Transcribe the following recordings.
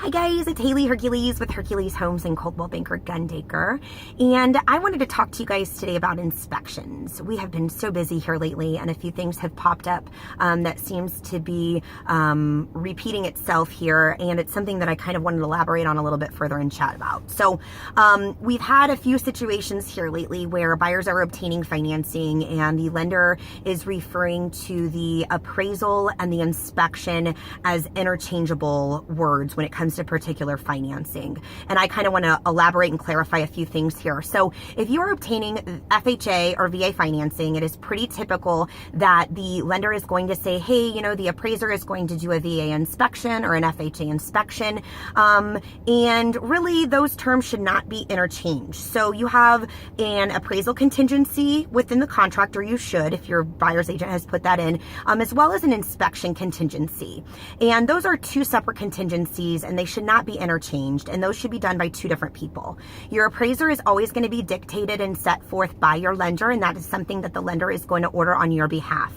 Hi guys, it's Haley Hercules with Hercules Homes in Coldwell Banker Gundaker, and I wanted to talk to you guys today about inspections. We have been so busy here lately, and a few things have popped up that seems to be repeating itself here, and it's something that I kind of wanted to elaborate on a little bit further and chat about. So we've had a few situations here lately where buyers are obtaining financing and the lender is referring to the appraisal and the inspection as interchangeable words when it comes to particular financing. And I kind of want to elaborate and clarify a few things here. So if you're obtaining FHA or VA financing, it is pretty typical that the lender is going to say, hey, you know, the appraiser is going to do a VA inspection or an FHA inspection. And really those terms should not be interchanged. So you have an appraisal contingency within the contract, or you should if your buyer's agent has put that in, as well as an inspection contingency. And those are two separate contingencies, and they should not be interchanged, and those should be done by two different people. Your appraiser is always going to be dictated and set forth by your lender, and that is something that the lender is going to order on your behalf.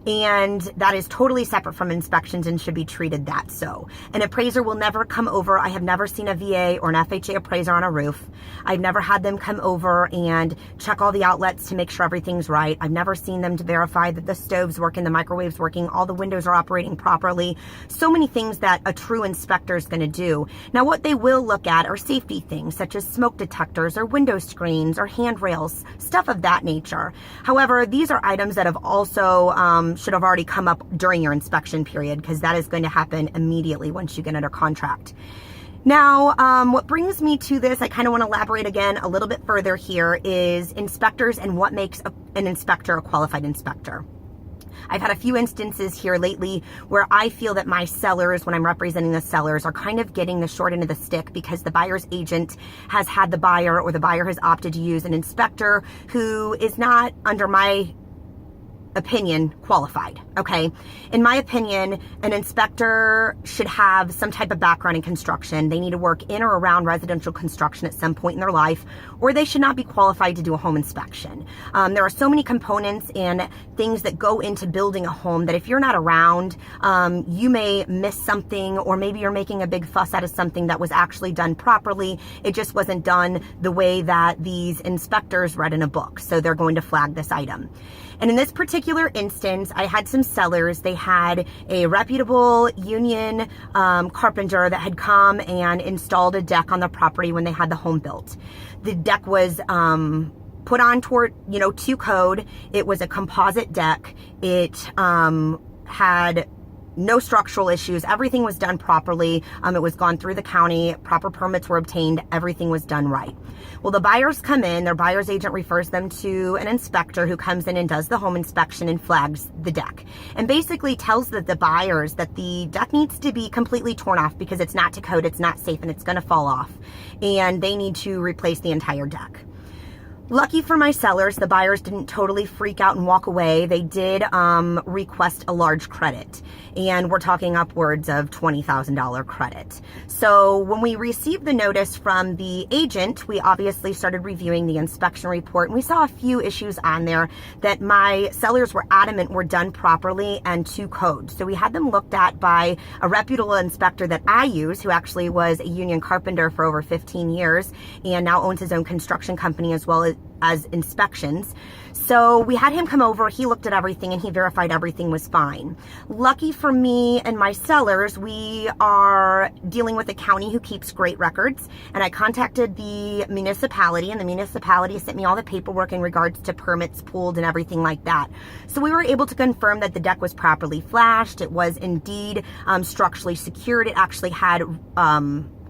And that is totally separate from inspections and should be treated that so. An appraiser will never come over. I have never seen a VA or an FHA appraiser on a roof. I've never had them come over and check all the outlets to make sure everything's right. I've never seen them to verify that the stove's working, the microwave's working, all the windows are operating properly. So many things that a true inspector is going to do. Now, what they will look at are safety things such as smoke detectors or window screens or handrails, stuff of that nature. However, these are items that have also should have already come up during your inspection period, because that is going to happen immediately once you get under contract. Now, what brings me to this, I kind of want to elaborate again a little bit further here, is inspectors and what makes an inspector a qualified inspector. I've had a few instances here lately where I feel that my sellers, when I'm representing the sellers, are kind of getting the short end of the stick because the buyer's agent has had the buyer, or the buyer has opted to use an inspector who is not, under my opinion, qualified. Okay. In my opinion, an inspector should have some type of background in construction. They need to work in or around residential construction at some point in their life, or they should not be qualified to do a home inspection. There are so many components and things that go into building a home that if you're not around, you may miss something, or maybe you're making a big fuss out of something that was actually done properly. It just wasn't done the way that these inspectors read in a book. So they're going to flag this item. And in this particular instance, I had some sellers. They had a reputable union carpenter that had come and installed a deck on the property when they had the home built. The deck was put on toward, to code. It was a composite deck. It had no structural issues. Everything was done properly. It was gone through the county. Proper permits were obtained. Everything was done right. Well, the buyers come in. Their buyer's agent refers them to an inspector who comes in and does the home inspection and flags the deck, and basically tells the buyers that the deck needs to be completely torn off because it's not to code, it's not safe, and it's going to fall off, and they need to replace the entire deck. Lucky for my sellers, the buyers didn't totally freak out and walk away. They did request a large credit, and we're talking upwards of $20,000 credit. So when we received the notice from the agent, we obviously started reviewing the inspection report, and we saw a few issues on there that my sellers were adamant were done properly and to code. So we had them looked at by a reputable inspector that I use, who actually was a union carpenter for over 15 years and now owns his own construction company as well as inspections. So we had him come over, he looked at everything, and he verified everything was fine. Lucky for me and my sellers, we are dealing with a county who keeps great records, and I contacted the municipality, and the municipality sent me all the paperwork in regards to permits pulled and everything like that. So we were able to confirm that the deck was properly flashed. It was indeed structurally secured. It actually had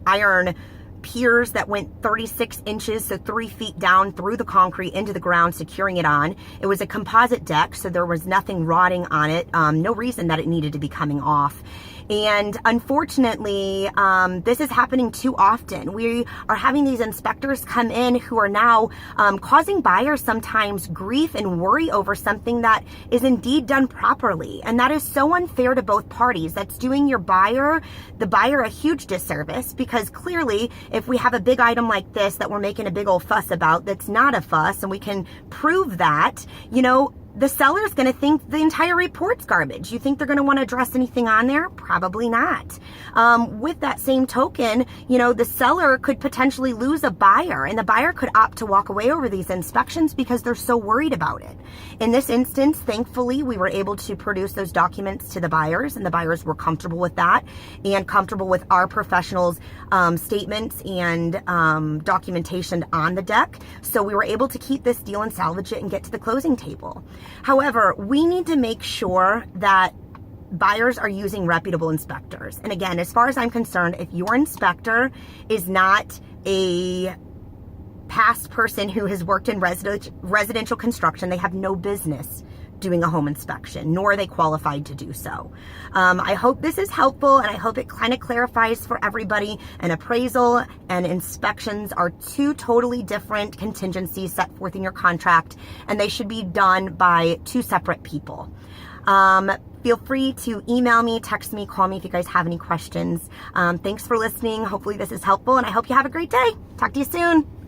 iron piers that went 36 inches, so 3 feet down through the concrete into the ground, securing it on. It was a composite deck, so there was nothing rotting on it, no reason that it needed to be coming off. And unfortunately, this is happening too often. We are having these inspectors come in who are now causing buyers sometimes grief and worry over something that is indeed done properly. And that is so unfair to both parties. That's doing the buyer a huge disservice, because clearly if we have a big item like this that we're making a big old fuss about, that's not a fuss, and we can prove that, the seller is going to think the entire report's garbage. You think they're going to want to address anything on there? Probably not. With that same token, the seller could potentially lose a buyer, and the buyer could opt to walk away over these inspections because they're so worried about it. In this instance, thankfully, we were able to produce those documents to the buyers, and the buyers were comfortable with that and comfortable with our professionals' statements and documentation on the deck. So we were able to keep this deal and salvage it and get to the closing table. However, we need to make sure that buyers are using reputable inspectors. And again, as far as I'm concerned, if your inspector is not a past person who has worked in residential construction, they have no business doing a home inspection, nor are they qualified to do so. I hope this is helpful, and I hope it kind of clarifies for everybody. An appraisal and inspections are two totally different contingencies set forth in your contract, and they should be done by two separate people. Feel free to email me, text me, call me if you guys have any questions. Thanks for listening. Hopefully this is helpful, and I hope you have a great day. Talk to you soon.